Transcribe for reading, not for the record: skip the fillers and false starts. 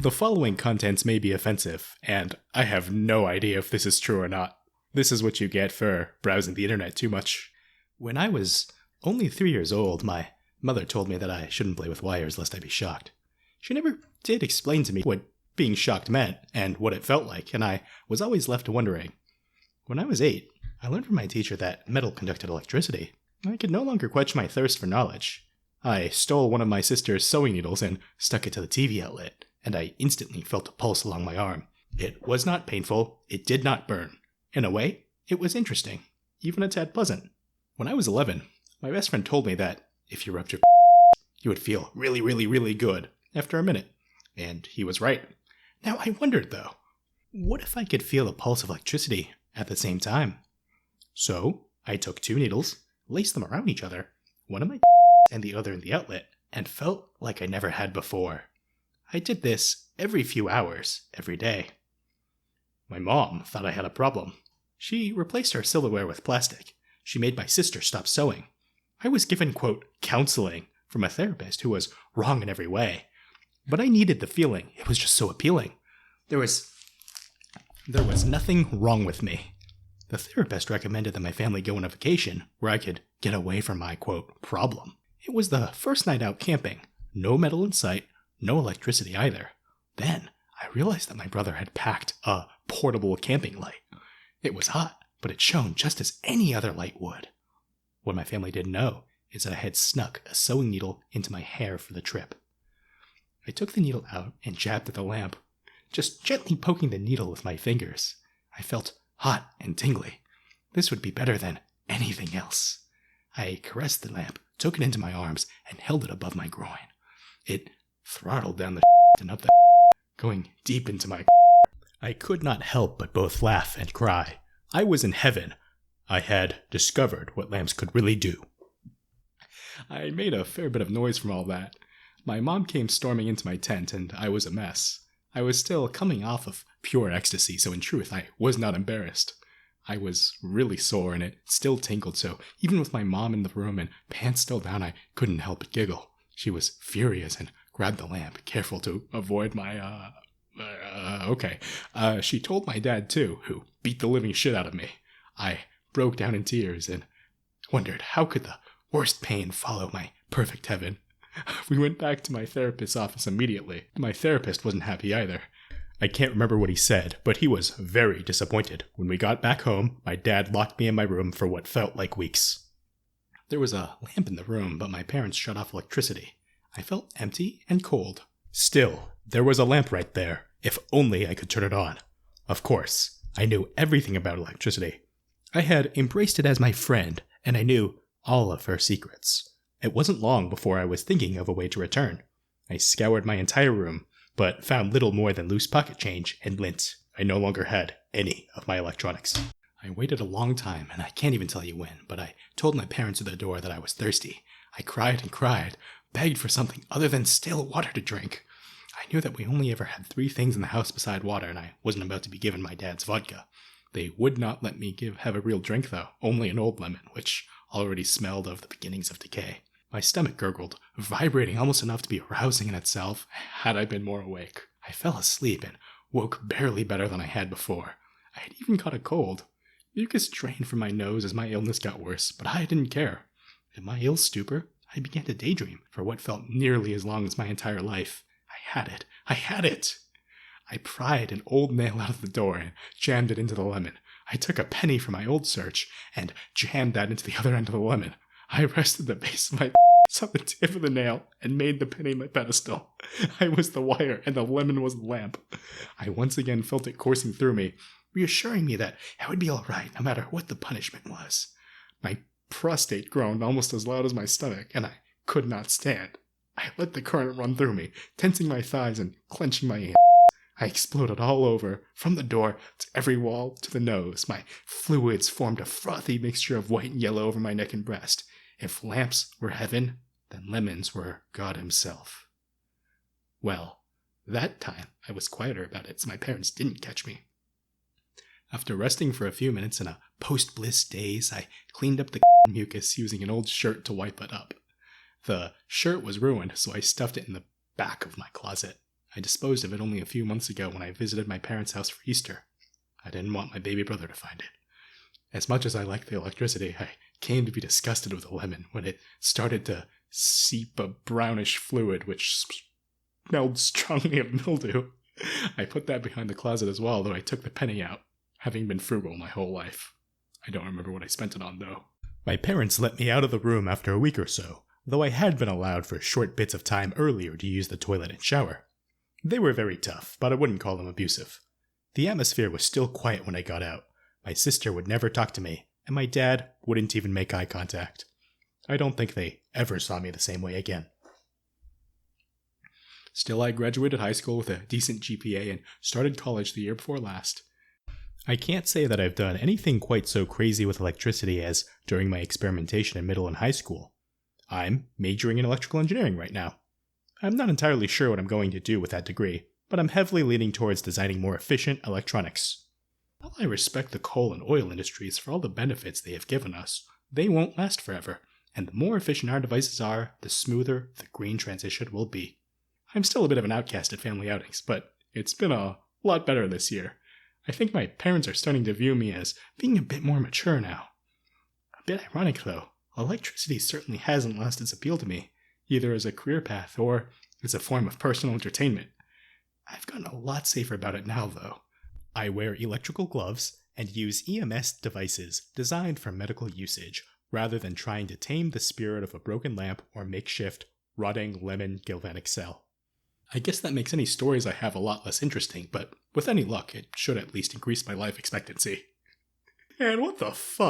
The following contents may be offensive, and I have no idea if this is true or not. This is what you get for browsing the internet too much. When I was only 3 years old, my mother told me that I shouldn't play with wires lest I be shocked. She never did explain to me what being shocked meant and what it felt like, and I was always left wondering. When I was 8, I learned from my teacher that metal conducted electricity. I could no longer quench my thirst for knowledge. I stole one of my sister's sewing needles and stuck it to the TV outlet, and I instantly felt a pulse along my arm. It was not painful, it did not burn. In a way, it was interesting, even a tad pleasant. When I was 11, my best friend told me that if you rubbed your you would feel really, really, really good after a minute. And he was right. Now I wondered though, what if I could feel the pulse of electricity at the same time? So I took 2 needles, laced them around each other, one in my and the other in the outlet, and felt like I never had before. I did this every few hours, every day. My mom thought I had a problem. She replaced our silverware with plastic. She made my sister stop sewing. I was given, quote, counseling from a therapist who was wrong in every way. But I needed the feeling. It was just so appealing. There was nothing wrong with me. The therapist recommended that my family go on a vacation where I could get away from my, quote, problem. It was the first night out camping. No metal in sight, no electricity either. Then I realized that my brother had packed a portable camping light. It was hot, but it shone just as any other light would. What my family didn't know is that I had snuck a sewing needle into my hair for the trip. I took the needle out and jabbed at the lamp, just gently poking the needle with my fingers. I felt hot and tingly. This would be better than anything else. I caressed the lamp, took it into my arms, and held it above my groin. It throttled down the and up the going deep into my I could not help but both laugh and cry. I was in heaven. I had discovered what lamps could really do. I made a fair bit of noise from all that. My mom came storming into my tent, and I was a mess. I was still coming off of pure ecstasy, so in truth, I was not embarrassed. I was really sore, and it still tingled, so even with my mom in the room and pants still down, I couldn't help but giggle. She was furious and grabbed the lamp, careful to avoid my, She told my dad, too, who beat the living shit out of me. I broke down in tears and wondered how could the worst pain follow my perfect heaven. We went back to my therapist's office immediately. My therapist wasn't happy either. I can't remember what he said, but he was very disappointed. When we got back home, my dad locked me in my room for what felt like weeks. There was a lamp in the room, but my parents shut off electricity. I felt empty and cold. Still, there was a lamp right there. If only I could turn it on. Of course, I knew everything about electricity. I had embraced it as my friend, and I knew all of her secrets. It wasn't long before I was thinking of a way to return. I scoured my entire room, but found little more than loose pocket change and lint. I no longer had any of my electronics. I waited a long time, and I can't even tell you when, but I told my parents at the door that I was thirsty. I cried and cried, begged for something other than still water to drink. I knew that we only ever had 3 things in the house beside water, and I wasn't about to be given my dad's vodka. They would not let me have a real drink, though, only an old lemon, which already smelled of the beginnings of decay. My stomach gurgled, vibrating almost enough to be arousing in itself, had I been more awake. I fell asleep and woke barely better than I had before. I had even caught a cold. Mucus drained from my nose as my illness got worse, but I didn't care. In my ill stupor, I began to daydream for what felt nearly as long as my entire life. I had it! I had it! I pried an old nail out of the door and jammed it into the lemon. I took a penny from my old search and jammed that into the other end of the lemon. I rested the base of my on the tip of the nail and made the penny my pedestal. I was the wire and the lemon was the lamp. I once again felt it coursing through me, reassuring me that I would be all right no matter what the punishment was. My prostate groaned almost as loud as my stomach, and I could not stand. I let the current run through me, tensing my thighs and clenching my hands. I exploded all over, from the door to every wall to the nose. My fluids formed a frothy mixture of white and yellow over my neck and breast. If lamps were heaven, then lemons were God himself. Well, that time I was quieter about it, so my parents didn't catch me. After resting for a few minutes in a post-bliss daze, I cleaned up the mucus using an old shirt to wipe it up. The shirt was ruined, so I stuffed it in the back of my closet. I disposed of it only a few months ago when I visited my parents' house for Easter. I didn't want my baby brother to find it. As much as I liked the electricity, I came to be disgusted with the lemon when it started to seep a brownish fluid which smelled strongly of mildew. I put that behind the closet as well, though I took the penny out, having been frugal my whole life. I don't remember what I spent it on, though. My parents let me out of the room after a week or so, though I had been allowed for short bits of time earlier to use the toilet and shower. They were very tough, but I wouldn't call them abusive. The atmosphere was still quiet when I got out. My sister would never talk to me, and my dad wouldn't even make eye contact. I don't think they ever saw me the same way again. Still, I graduated high school with a decent GPA and started college the year before last. I can't say that I've done anything quite so crazy with electricity as during my experimentation in middle and high school. I'm majoring in electrical engineering right now. I'm not entirely sure what I'm going to do with that degree, but I'm heavily leaning towards designing more efficient electronics. While I respect the coal and oil industries for all the benefits they have given us, they won't last forever, and the more efficient our devices are, the smoother the green transition will be. I'm still a bit of an outcast at family outings, but it's been a lot better this year. I think my parents are starting to view me as being a bit more mature now. A bit ironic, though. Electricity certainly hasn't lost its appeal to me, either as a career path or as a form of personal entertainment. I've gotten a lot safer about it now, though. I wear electrical gloves and use EMS devices designed for medical usage, rather than trying to tame the spirit of a broken lamp or makeshift, rotting lemon galvanic cell. I guess that makes any stories I have a lot less interesting, but with any luck, it should at least increase my life expectancy. And what the fuck?